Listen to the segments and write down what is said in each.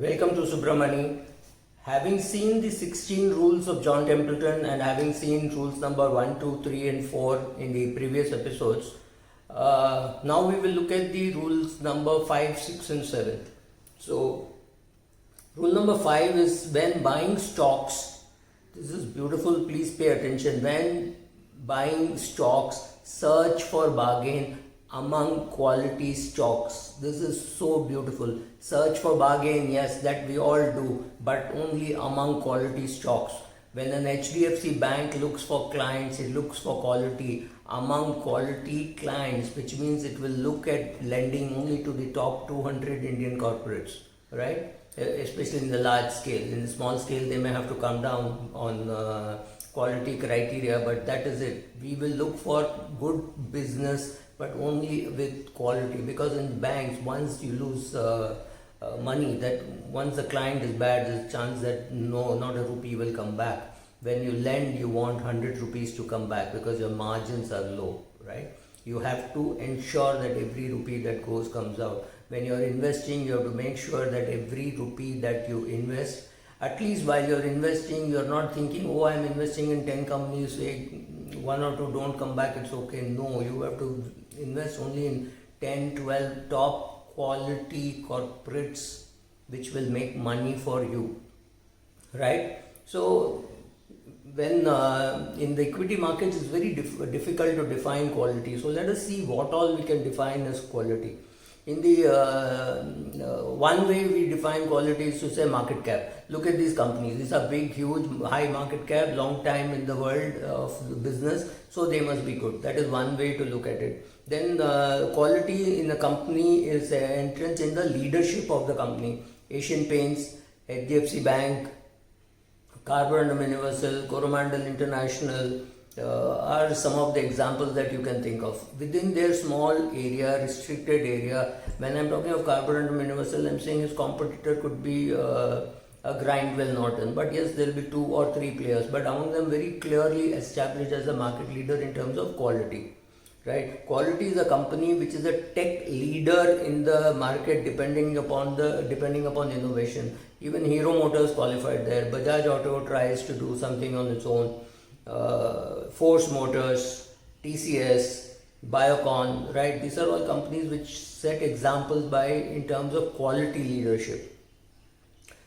Welcome to Subramani. Having seen the 16 rules of John Templeton and having seen rules number 1, 2, 3 and 4 in the previous episodes, now we will look at the rules number 5, 6 and 7. So, rule number 5 is when buying stocks, this is beautiful, please pay attention. When buying stocks, search for bargain among quality stocks. This is so beautiful. Search for bargain, yes, that we all do, but only among quality stocks. When an HDFC bank looks for clients, it looks for quality among quality clients, which means it will look at lending only to the top 200 Indian corporates, right? Especially in the large scale. In the small scale, they may have to come down on quality criteria, but that is it. We will look for good business, but only with quality, because in banks, once you lose money, that once the client is bad, there's a chance that no, not a rupee will come back. When you lend, you want 100 rupees to come back because your margins are low, right? You have to ensure that every rupee that goes comes out. When you're investing, you have to make sure that every rupee that you invest, at least while you're investing, you're not thinking, oh, I'm investing in 10 companies, say 1 or 2 don't come back, it's okay. No, you have to invest only in 10, 12 top quality corporates which will make money for you, right? So when in the equity markets, it's very difficult to define quality. So let us see what all we can define as quality. In the one way we define quality is to say market cap. Look at these companies. These are big, huge, high market cap, long time in the world of business, so they must be good. That is one way to look at it. Then quality in a company is entrance in the leadership of the company. Asian Paints, HDFC Bank, Carborundum Universal, Coromandel International, are some of the examples that you can think of. Within their small area, restricted area, when I'm talking of Carborundum Universal, I'm saying his competitor could be a Grindwell Norton. But yes, there will be 2 or 3 players, but among them very clearly established as a market leader in terms of quality. Right? Quality is a company which is a tech leader in the market depending upon innovation. Even Hero Motors qualified there. Bajaj Auto tries to do something on its own. Force Motors, TCS, Biocon, right? These are all companies which set examples in terms of quality leadership.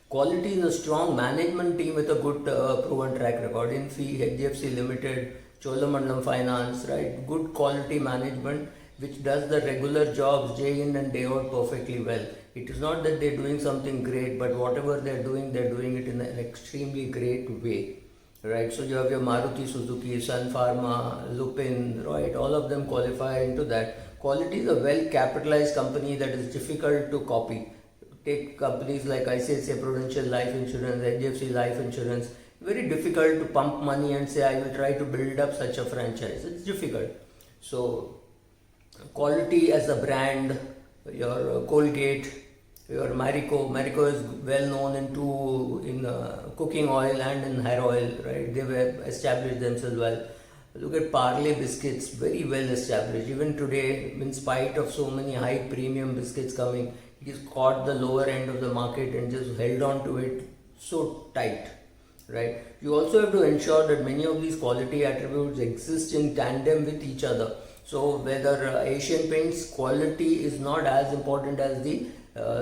Quality is a strong management team with a good proven track record. Infi, HDFC Limited, Cholamandalam Finance, right? Good quality management which does the regular jobs day in and day out perfectly well. It is not that they're doing something great, but whatever they're doing it in an extremely great way. Right, so you have your Maruti Suzuki, Sun Pharma, Lupin, right, all of them qualify into that. Quality is a well capitalized company that is difficult to copy. Take companies like ICICI Prudential Life Insurance, HDFC Life Insurance, very difficult to pump money and say I will try to build up such a franchise. It's difficult. So quality as a brand, your Colgate, your Marico is well known in cooking oil and in hair oil, right? They were established themselves well. Look at Parle biscuits, very well established. Even today, in spite of so many high premium biscuits coming, it has caught the lower end of the market and just held on to it so tight, right? You also have to ensure that many of these quality attributes exist in tandem with each other. So whether Asian Paints quality is not as important as the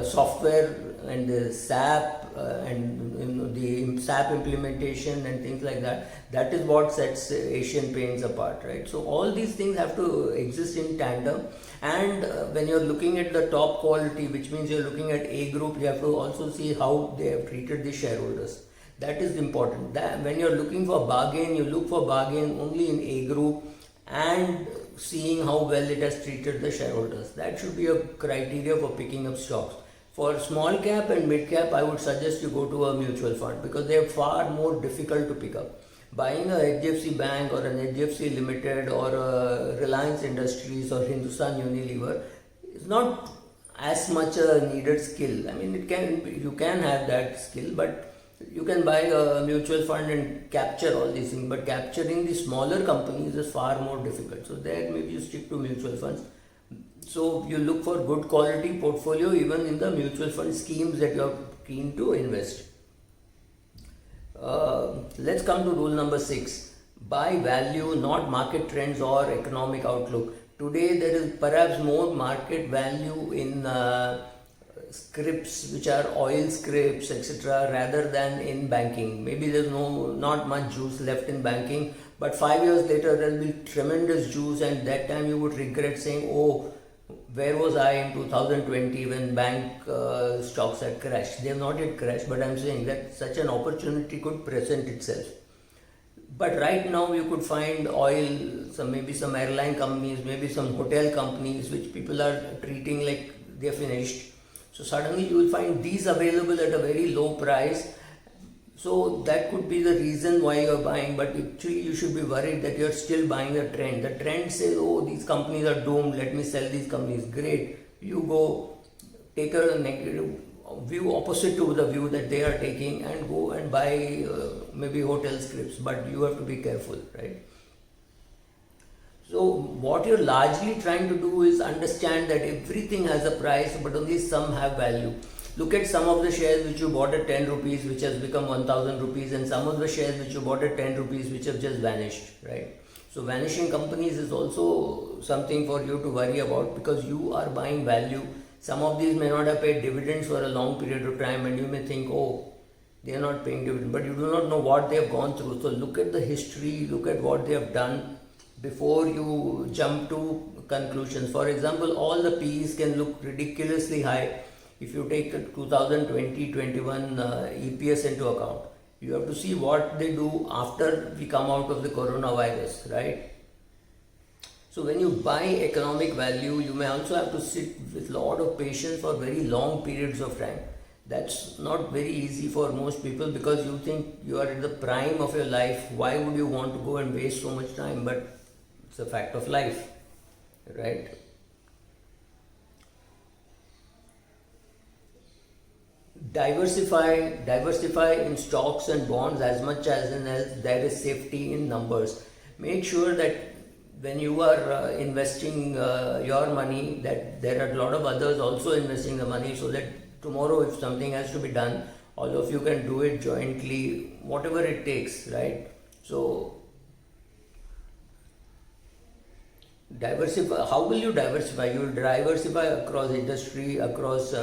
software and the SAP and the SAP implementation and things like that. That is what sets Asian Paints apart, right? So all these things have to exist in tandem. And when you're looking at the top quality, which means you're looking at A group, you have to also see how they have treated the shareholders. That is important. That when you're looking for bargain, you look for bargain only in A group and seeing how well it has treated the shareholders. That should be a criteria for picking up stocks. For small cap and mid cap, I would suggest you go to a mutual fund because they are far more difficult to pick up. Buying a HDFC Bank or an HDFC Limited or a Reliance Industries or Hindustan Unilever is not as much a needed skill. I mean, you can have that skill, but you can buy a mutual fund and capture all these things, but capturing the smaller companies is far more difficult. So there maybe you stick to mutual funds. So you look for good quality portfolio even in the mutual fund schemes that you are keen to invest. Let's come to rule number 6. Buy value, not market trends or economic outlook. Today there is perhaps more market value in scripts which are oil scripts, etc., rather than in banking. Maybe there's not much juice left in banking, but 5 years later there will be tremendous juice, and that time you would regret saying, "Oh, where was I in 2020 when bank stocks had crashed?" They have not yet crashed, but I'm saying that such an opportunity could present itself. But right now you could find oil, maybe some airline companies, maybe some hotel companies which people are treating like they're finished. So suddenly you will find these available at a very low price. So that could be the reason why you're buying, but actually you should be worried that you're still buying a trend. The trend says, "Oh, these companies are doomed, let me sell these companies." Great. You go take a negative view opposite to the view that they are taking and go and buy maybe hotel scripts, but you have to be careful, right? So what you're largely trying to do is understand that everything has a price, but only some have value. Look at some of the shares which you bought at 10 rupees which has become 1000 rupees, and some of the shares which you bought at 10 rupees which have just vanished, right? So vanishing companies is also something for you to worry about, because you are buying value. Some of these may not have paid dividends for a long period of time, and you may think, "Oh, they are not paying dividends," but you do not know what they have gone through. So look at the history, look at what they have done before you jump to conclusions. For example, all the P's can look ridiculously high if you take the 2020-21 EPS into account. You have to see what they do after we come out of the coronavirus, right? So when you buy economic value, you may also have to sit with a lot of patience for very long periods of time. That's not very easy for most people, because you think you are at the prime of your life. Why would you want to go and waste so much time? But it's a fact of life, right? Diversify in stocks and bonds as much as in else. There is safety in numbers. Make sure that when you are investing your money, that there are a lot of others also investing the money, so that tomorrow if something has to be done, all of you can do it jointly, whatever it takes, right? So diversify. How will you diversify? You will diversify across industry, across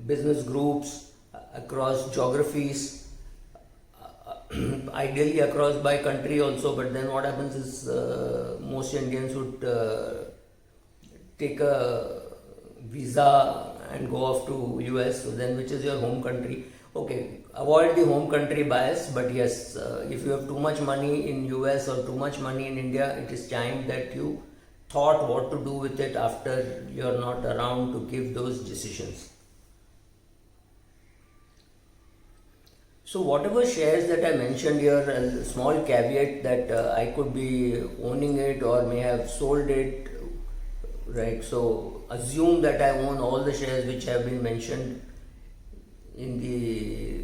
business groups, across geographies, ideally across by country also. But then what happens is most Indians would take a visa and go off to US. So then, which is your home country? Okay, avoid the home country bias, but yes, if you have too much money in US or too much money in India, it is time that you thought what to do with it after you're not around to give those decisions. So whatever shares that I mentioned here, a small caveat that I could be owning it or may have sold it, right? So assume that I own all the shares which have been mentioned in the